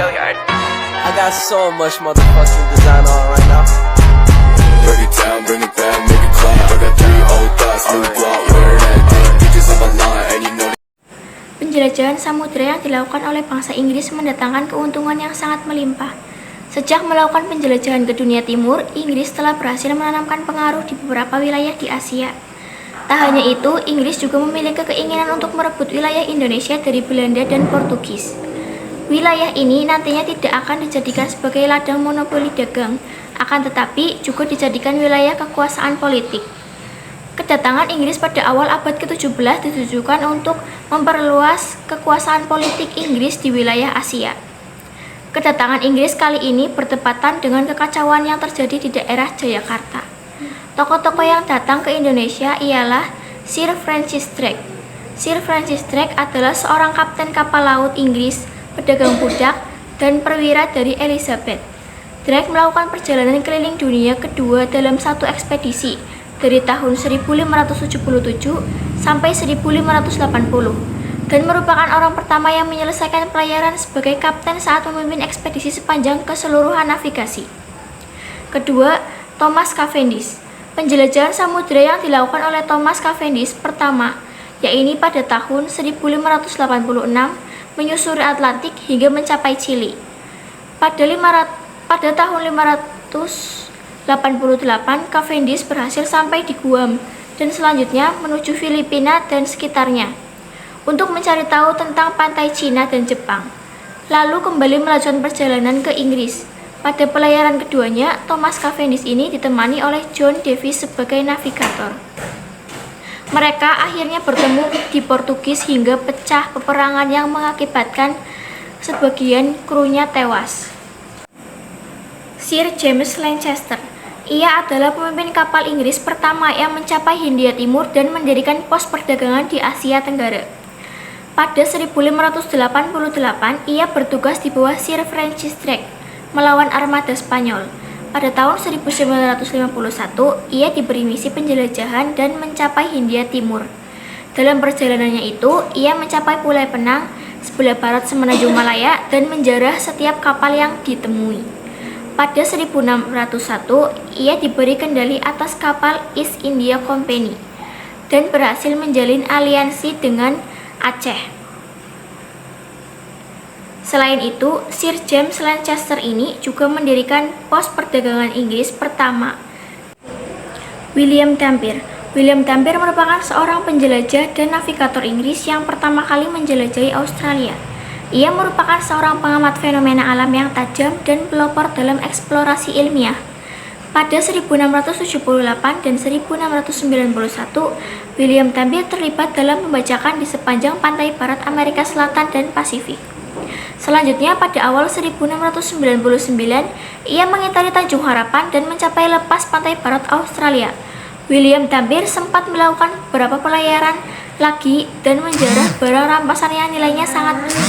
I got so much motherfucking design on right now. Break it down, bring it back, make it clap. I got 3 old thoughts, new block, where that thing. Bitches on my line, and you know. Penjelajahan samudera yang dilakukan oleh bangsa Inggris mendatangkan keuntungan yang sangat melimpah. Sejak melakukan penjelajahan ke dunia timur, Inggris telah berhasil menanamkan pengaruh di beberapa wilayah di Asia. Tak hanya itu, Inggris juga memiliki keinginan untuk merebut wilayah Indonesia dari Belanda dan Portugis. Wilayah ini nantinya tidak akan dijadikan sebagai ladang monopoli dagang, akan tetapi juga dijadikan wilayah kekuasaan politik. Kedatangan Inggris pada awal abad ke-17 ditujukan untuk memperluas kekuasaan politik Inggris di wilayah Asia. Kedatangan Inggris kali ini bertepatan dengan kekacauan yang terjadi di daerah Jayakarta. Tokoh-tokoh yang datang ke Indonesia ialah Sir Francis Drake. Sir Francis Drake adalah seorang kapten kapal laut Inggris, pedagang budak, dan perwira dari Elizabeth. Drake melakukan perjalanan keliling dunia kedua dalam satu ekspedisi dari tahun 1577 sampai 1580 dan merupakan orang pertama yang menyelesaikan pelayaran sebagai kapten saat memimpin ekspedisi sepanjang keseluruhan navigasi. Kedua, Thomas Cavendish. Penjelajahan samudera yang dilakukan oleh Thomas Cavendish pertama, yaitu pada tahun 1586 menyusuri Atlantik hingga mencapai Chili. Pada tahun 588, Cavendish berhasil sampai di Guam dan selanjutnya menuju Filipina dan sekitarnya untuk mencari tahu tentang pantai Cina dan Jepang. Lalu kembali melanjutkan perjalanan ke Inggris. Pada pelayaran keduanya, Thomas Cavendish ini ditemani oleh John Davis sebagai navigator. Mereka akhirnya bertemu di Portugis hingga pecah peperangan yang mengakibatkan sebagian krunya tewas. Sir James Lancaster. Ia adalah pemimpin kapal Inggris pertama yang mencapai Hindia Timur dan mendirikan pos perdagangan di Asia Tenggara. Pada 1588, ia bertugas di bawah Sir Francis Drake melawan armada Spanyol. Pada tahun 1951, ia diberi misi penjelajahan dan mencapai Hindia Timur. Dalam perjalanannya itu, ia mencapai Pulau Penang, sebelah barat Semenanjung Malaya, dan menjarah setiap kapal yang ditemui. Pada 1601, ia diberi kendali atas kapal East India Company dan berhasil menjalin aliansi dengan Aceh. Selain itu, Sir James Lancaster ini juga mendirikan pos perdagangan Inggris pertama. William Dampier. William Dampier merupakan seorang penjelajah dan navigator Inggris yang pertama kali menjelajahi Australia. Ia merupakan seorang pengamat fenomena alam yang tajam dan pelopor dalam eksplorasi ilmiah. Pada 1678 dan 1691, William Dampier terlibat dalam pembajakan di sepanjang pantai barat Amerika Selatan dan Pasifik. Selanjutnya, pada awal 1699, ia mengitari Tanjung Harapan dan mencapai lepas pantai barat Australia. William Dampier sempat melakukan beberapa pelayaran lagi dan menjarah barang rampasan yang nilainya sangat besar.